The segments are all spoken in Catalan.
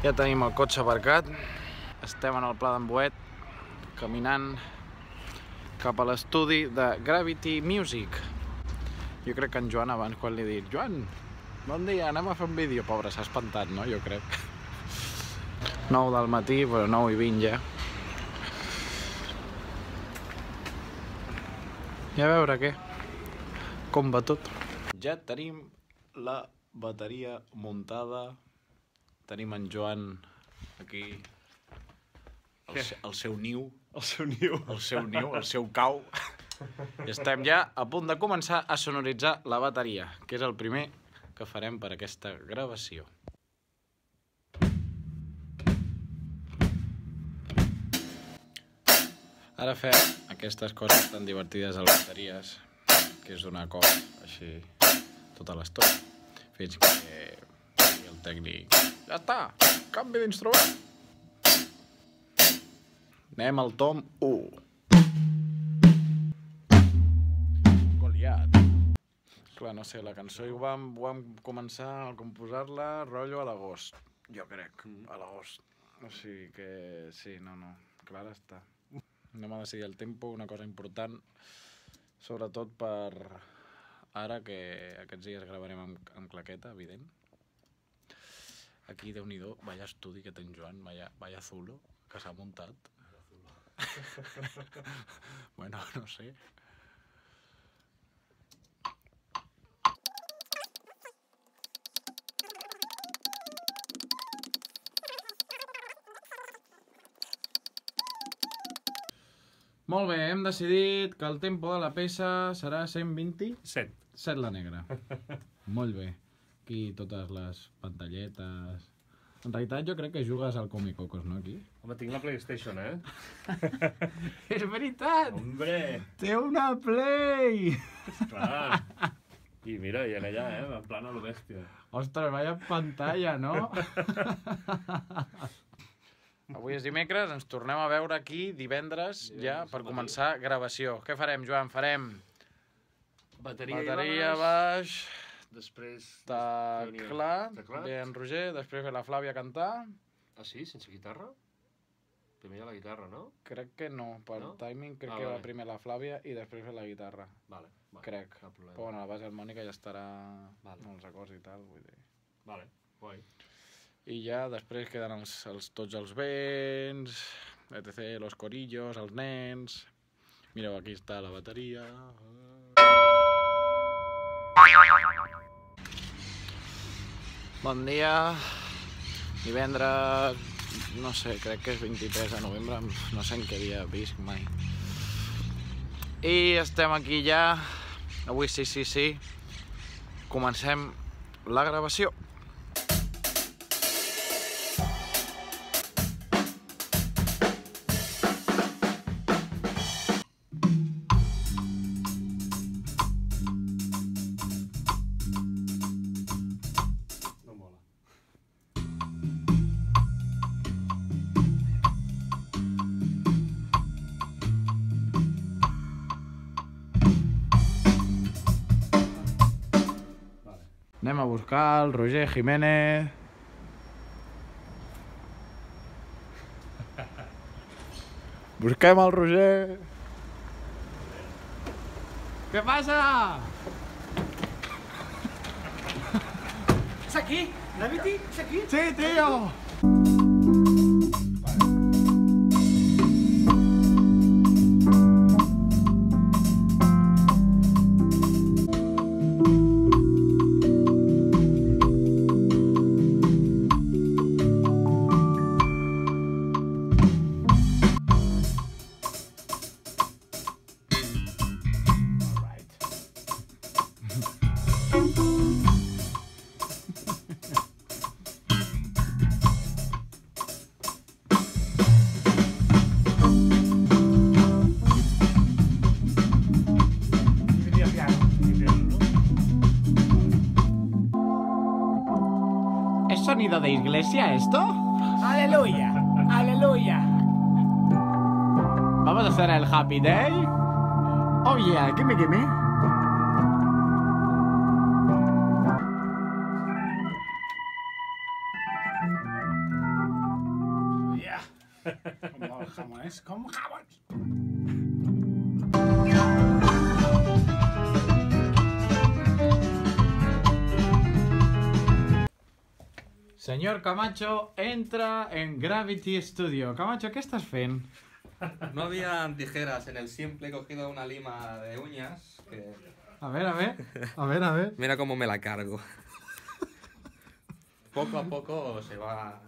Ja tenim el cotxe aparcat, estem en el Pla d'en Boet, caminant cap a l'estudi de Gravity Music. Jo crec que en Joan abans, quan li he dit Joan, bon dia, anem a fer un vídeo, pobre, s'ha espantat, no? Jo crec. 9 del matí, però 9:20 ja. I a veure què, com va tot. Ja tenim la bateria muntada. Tenim en Joan aquí, el seu niu. El seu niu. El seu niu, el seu cau. I estem ja a punt de començar a sonoritzar la bateria, que és el primer que farem per aquesta gravació. Ara fem aquestes coses tan divertides a les bateries, que és donar cop així tota l'estona, fins que el tècnic... Ja està, canvi d'instrument. Anem al tom 1. Goliat. Clar, no sé, la cançó ho vam començar a composar-la rotllo a l'agost, jo crec, a l'agost. O sigui que sí, no, clar està. No m'ha decidit el tempo, una cosa important, sobretot per ara que aquests dies gravarem amb claqueta, evident. Aquí, Déu-n'hi-do, vaya estudi que té en Joan, vaya zulo que s'ha muntat. Bueno, no sé. Molt bé, hem decidit que el tempo de la peça serà 127. 7 la negra. Molt bé. Aquí totes les pantalletes... En realitat jo crec que jugues al Comicocos, no, aquí? Home, tinc la PlayStation, eh? És veritat! Hombre! Té una Play! Clar! I mira, i en allà, en plan a lo bèstia. Ostres, vaya pantalla, no? Avui és dimecres, ens tornem a veure aquí divendres ja per començar gravació. Què farem, Joan? Farem bateria baix, després... teclat, ve en Roger, després ve la Flàvia a cantar. Ah, sí? Sense guitarra? Primer hi ha la guitarra, no? Crec que no, per timing crec que va primer la Flàvia i després ve la guitarra. Vale. Crec. Però bueno, la base harmònica ja estarà amb els acords i tal, vull dir. Vale, guai. I ja després queden tots els vents, etc., los corillos, els nens... Mireu, aquí està la bateria... Bon dia, divendres, no sé, crec que és 23 de novembre, no sé en què dia visc mai. I estem aquí ja, avui sí, comencem la gravació. Anem a buscar el Roger Jiménez. Busquem el Roger. Què passa? ¿Es aquí? ¿Gravity? ¿Es aquí? Sí, tío. ¿Es sonido de iglesia esto? ¡Aleluya! ¡Aleluya! ¿Vamos a hacer el Happy Day? Oh yeah, gimme. Como los jamones, como jamones. Señor Camacho entra en Gravity Studio. Camacho, ¿qué estás fent? No había tijeras en el simple, he cogido una lima de uñas que... A ver, a ver. A ver, a ver. Mira cómo me la cargo. Poco a poco se va...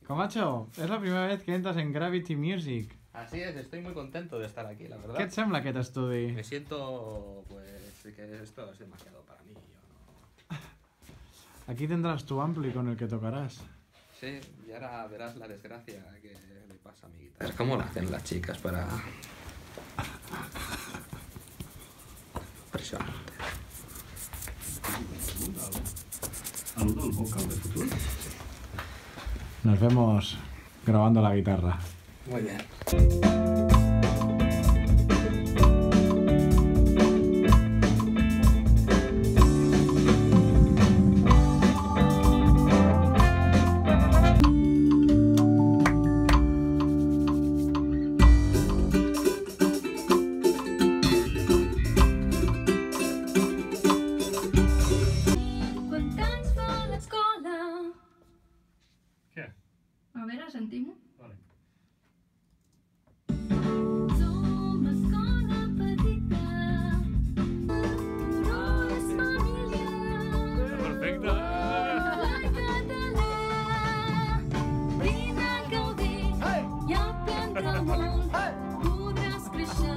Camacho, es la primera vez que entras en Gravity Music. Así es, estoy muy contento de estar aquí, la verdad. Què et sembla aquest estudi? Me siento, pues, que esto es demasiado para mí. Yo no... Aquí tendrás tu ampli con el que tocarás. Sí, y ahora verás la desgracia que le pasa a mi guitarra. ¿Cómo lo hacen las chicas para...? Impresionante. Saludo al vocal de futuro. Nos vemos grabando la guitarra. Muy bien. A veure, sentim-ho. Vale. Som escola petita, però és família. Perfecte! Parla català, vine a gaudir i aprendre el món. Podràs créixer.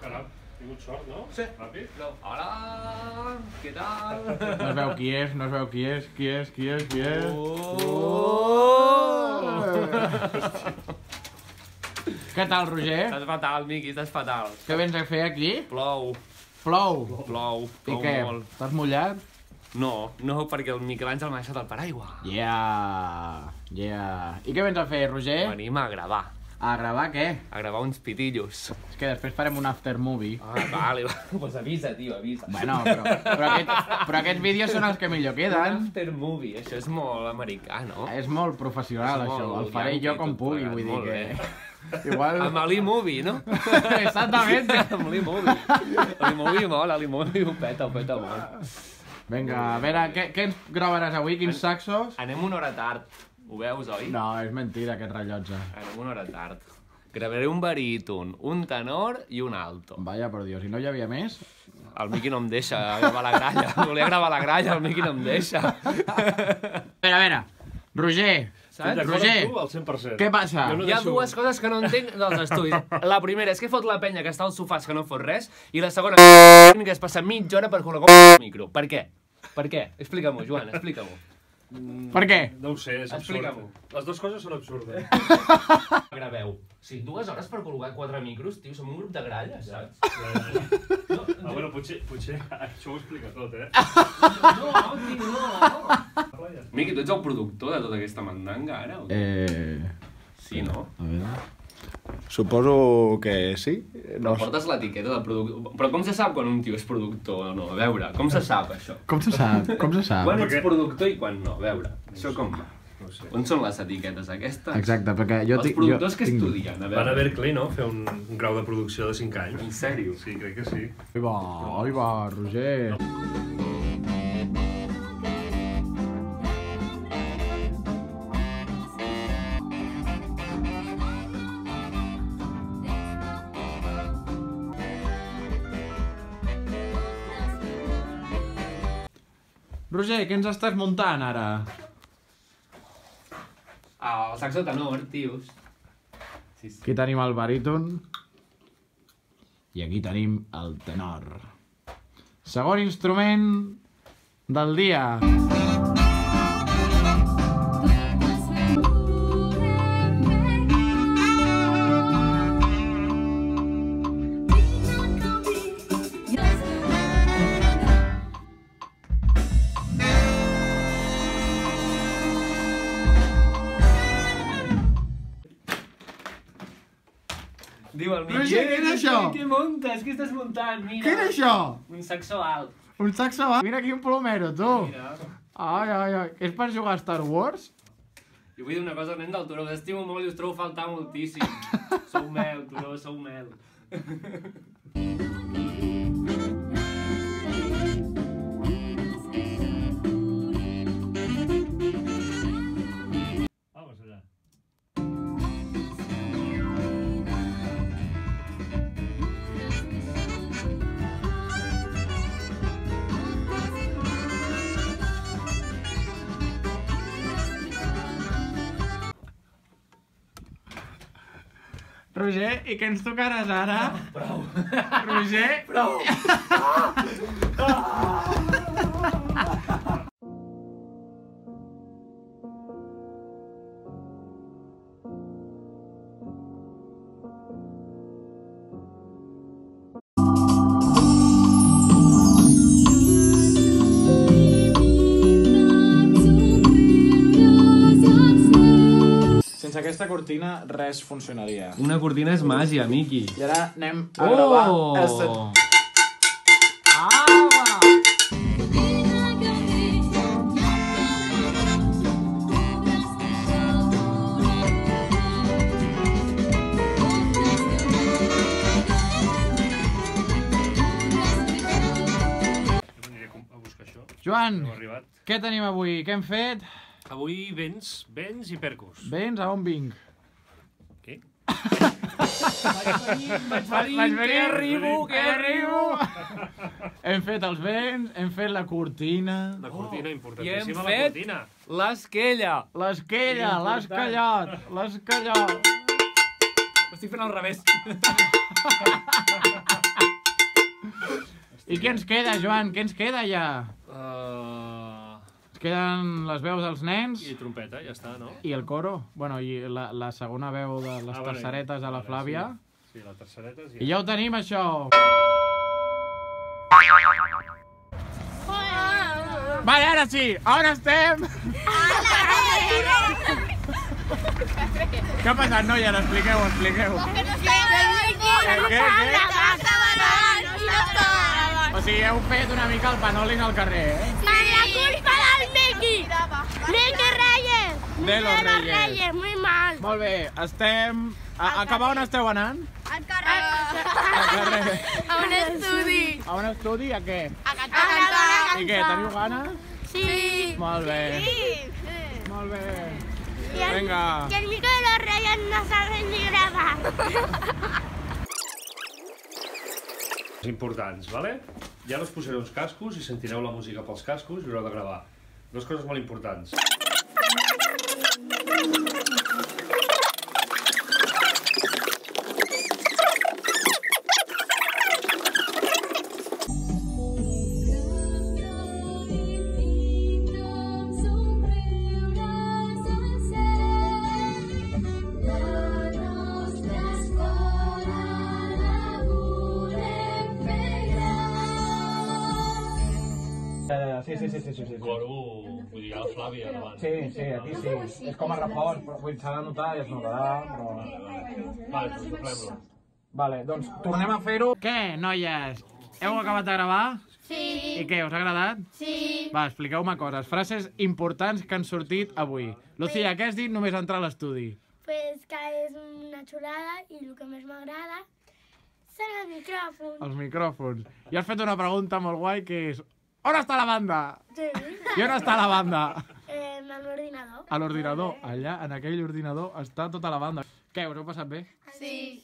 Caram, he tingut sort, no? Sí. Ràpid? Hola, què tal? No es veu qui és, no es veu qui és, qui és, qui és, qui és. Què tal, Roger? Estàs fatal, Miqui, estàs fatal. Què vens a fer aquí? Plou, Plou. plou, I plou què? molt. T'has mullat? No, no, perquè el Miquel Àngel m'ha deixat el paraigua. Yeah, yeah. I què vens a fer, Roger? Venim a gravar què? a gravar uns pitillos. És que després farem un after movie. Ah, vale, pues avisa, tio, avisa. Bueno, però aquests vídeos són els que millor Un queden. after movie, això és molt americà, no? És molt professional, És molt això. El faré yankee jo com tot pugui, plegat, vull dir molt que... Igual... Amb l'Ali Movie, no? Exactament. Amb l'Ali Movie. L'Ali Movie mola, l'Ali Movie ho peta molt. Vinga, a veure, què ens gravaràs avui? Quins saxos? Anem una hora tard, ho veus, oi? No, és mentira, aquest rellotge. Anem una hora tard. Gravaré un baríton, un tenor i un alto. Vaya, por Dios, i no hi havia més? El Miqui no em deixa gravar la gralla. Volia gravar la gralla, el Miqui no em deixa. A veure, Roger, Saps? Roger, Tu, al 100%. què passa? Jo no Hi ha deixo- dues coses que no entenc dels estudis. La primera és que fot la penya que està als sofàs que no fot res, i la segona que es passa mitja hora per col·locar un micro. Per què? Per què? Explica-m'ho, Joan, explica-m'ho. Per què? No ho sé, és absurd. Explica-m'ho. Les dues coses són absurdes. Graveu. Sí, 2 hores per col·locar 4 micros, tio, som un grup de gralles, saps? Bueno, potser això ho explica tot, eh? No, tio, no. Miqui, tu ets el productor de tota aquesta mandanga, ara? O què? Sí, no? A veure... Suposo que sí. No portes l'etiqueta del productor. Però com se sap quan un tio és productor o no? A veure, com se sap això? Com se sap? Com se sap? Quan ets productor i quan no? A veure, això com va? No ho sé. On són les etiquetes aquestes? Exacte, perquè jo Els tinc... productors que estudien, a Van a veure. Berkeley, no? Fer un grau de producció de 5 anys. En sèrio? Sí, crec que sí. Ai va, Roger. Roger, què ens estàs muntant ara? Ah, el saxo tenor, tios. Sí, sí. Aquí tenim el baríton i aquí tenim el tenor. Segon instrument del dia. Diu el Miqui. Roger, què és això? Què muntes? Què estàs muntant? Mira. Què és això? Un saxo alt. Un saxo alt? Mira quin plomero, tu. Mira. Ai. És per jugar a Star Wars? Jo vull dir una cosa, nen del Turó, que estimo molt i us trobo a faltar moltíssim. Sou meu, Turó, sou meu. Vamos allá. Roger, i què ens tocaràs ara? Prou. Roger? Prou! Sense aquesta cortina res funcionaria. Una cortina és màgia, Miqui. I ara anem a gravar el set. Jo aniré a buscar això. Joan, Heu arribat. què tenim avui? Què hem fet? Avui vents i percus. Vens? A on vinc? Què? Vaig venir, que arribo! Hem fet els vents, hem fet la cortina. La cortina, I hem importantíssima la fet cortina. l'esquella. L'esquella, l'esquellot. Ho estic fent al revés. I què ens queda, Joan? Què ens queda ja? Ens queden les veus dels nens I trompeta, ja està, no? i el coro. Bueno, i la segona veu de les bueno, terceretes a la vale, Flàvia. Sí, la tercereta I ja ho tenim, això. Vale, ara sí, on estem? Què ha passat, noia? Expliqueu. Què? O sigui, heu fet una mica el panolis al carrer, eh? La culpa del Miqui. Miqui Reyes. De los Reyes. Muy mal. Molt bé, estem... A cap on esteu anant? Al carrer. Al carrer. A un estudi. A un estudi? A què? A cantar. I què, teniu ganes? Sí. Molt bé. Sí. Molt bé. Y el, Venga. y el Miqui de los Reyes no sabe ni grabar. importants, vale? Ja us posaré uns cascos i sentireu la música pels cascos i haureu de gravar. Dues coses molt importants. Sí. Coro, vull dir, a la Flàvia davant. Sí, aquí sí. És com a reforç, però s'ha de notar i es notarà, però... Vale, doncs doblem-lo. Vale, doncs tornem a fer-ho. Què, noies? Heu acabat de gravar? Sí. I què, us ha agradat? Sí. Va, expliqueu-me coses, frases importants que han sortit avui. Lucía, què has dit només entrar a l'estudi? Pues que és una xulada i el que més m'agrada són els micròfons. Els micròfons. I has fet una pregunta molt guai que és... On està la banda? Sí. I on està la banda? En l'ordinador. A l'ordinador. Allà, en aquell ordinador, està tota la banda. Què, us heu passat bé? Sí.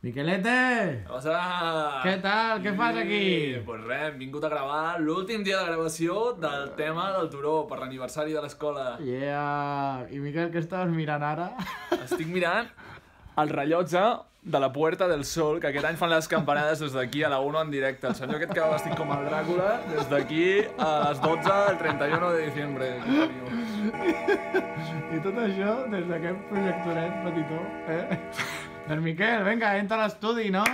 Miquelete! Passa! Què tal? Què fas aquí? Pues res, hem vingut a gravar l'últim dia de gravació del tema del turó per l'aniversari de l'escola. Yeah! I Miquel, què estaves mirant ara? Estic mirant el rellotge de la Puerta del Sol, que aquest any fan les campanades des d'aquí a la 1 en directe. El senyor aquest que va vestit com el Dràcula, des d'aquí a les 12 del 31 de diciembre. I tot això des d'aquest projectoret petitó, eh? Doncs Miquel, vinga, entra a l'estudi, no?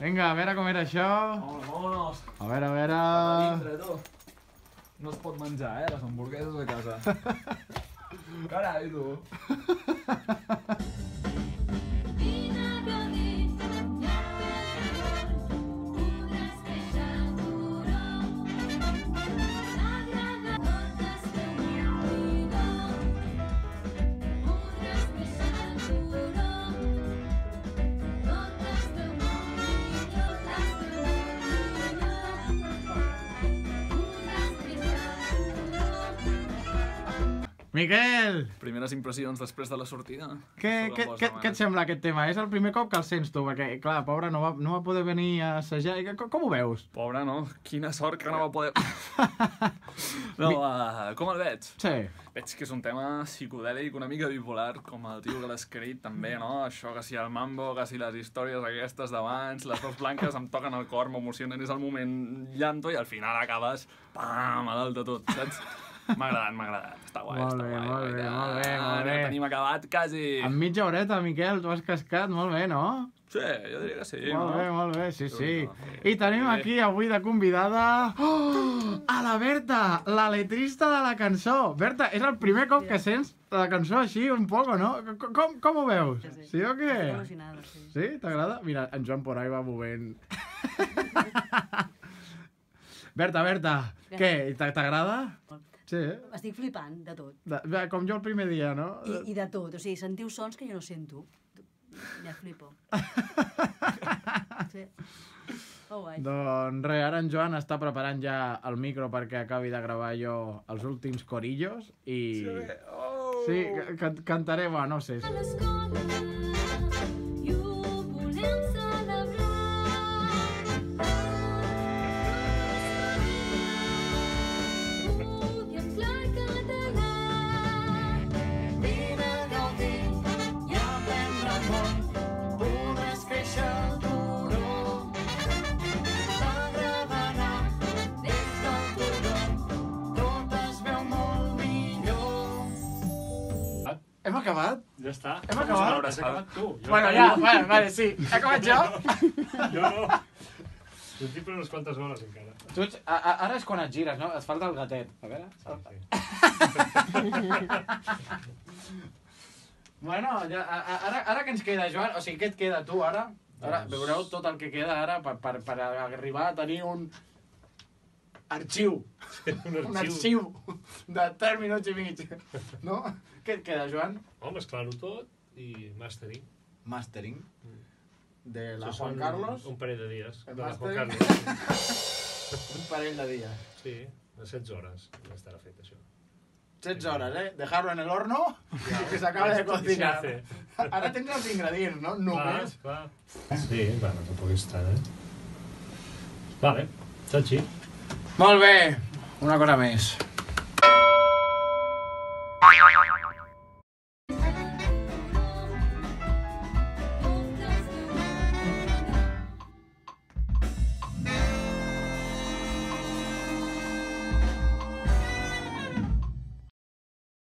Vinga, a veure com era això. Vámonos. A veure... Dintre, tu. No es pot menjar, les hamburgueses de casa. Carai, tu. Vine a gaudir, ja podràs créixer el turó. T'agrada tot el teu millor. Podràs créixer el turó. Tot el teu millor. Podràs créixer el turó. Miquel, Primeres impressions després de la sortida. què et sembla aquest tema? És el primer cop que el sents tu, perquè, clar, pobre, no va poder venir a assajar. Com ho veus? Pobre, no? Quina sort que no va poder... No, com el veig? Sí. Veig que és un tema psicodèlic, una mica bipolar, com el tio que l'ha escrit també, no? Això que si el mambo, que si les històries aquestes d'abans, les dos blanques em toquen el cor, m'emocionen, és el moment llanto i al final acabes, pam, a dalt de tot, saps? M'ha agradat, està guai, Molt està bé, guai. molt bé, guai. molt bé, molt bé. Ja tenim acabat, quasi. En mitja horeta, Miquel, tu has cascat, molt bé, no? Sí, jo diria que sí, Molt bé, sí. Sí. I tenim aquí avui de convidada a la Berta, la letrista de la cançó. Berta, és el primer cop que sents la cançó així un poco, no? Com ho veus? Sí o què? Estic al·lucinada, sí. Sí? T'agrada? Mira, en Joan por ahí va movent. Berta, què? T'agrada? Sí, Estic flipant de tot. Com jo el primer dia, no? I de tot. O sigui, sentiu sons que jo no sento. Ja flipo. Sí. Oh, guai. Doncs res, ara en Joan està preparant ja el micro perquè acabi de gravar jo els últims corillos i... Sí, cantaré, bueno, no sé. A l'escola i ho volem celebrar. Estudiem clar català. Vine a gaudir i aprendre el món. Podràs créixer el turó. T'agradarà des del turó. Tot es veu molt millor. Hem acabat? Ja està. Hem acabat? Has acabat tu. Bueno, ja, vale, sí. He acabat jo? Jo no. Jo tinc per unes quantes hores encara. Tu ara és quan et gires, no? Et falta el gatet. A veure. Bueno, ja, ara que ens queda, Joan? O sigui, què et queda tu ara? Ara veureu tot el que queda ara per arribar a tenir un arxiu. Un arxiu de 3 minuts i mig. No? Què et queda, Joan? Mesclar-ho tot i mastering. Mastering. De la Això Juan són Carlos. Un parell de dies. El De la Juan màster. Carlos. Un parell de dies. Sí, de 16 hores ja estarà fet això. 16 hores, Dejarlo en el horno y que se acabe de cocinar. Sí. Ara tens els ingredients, no? Només. Clar. Sí, bueno, tampoc és tant, Vale, Chachi. Molt bé. Una cosa més.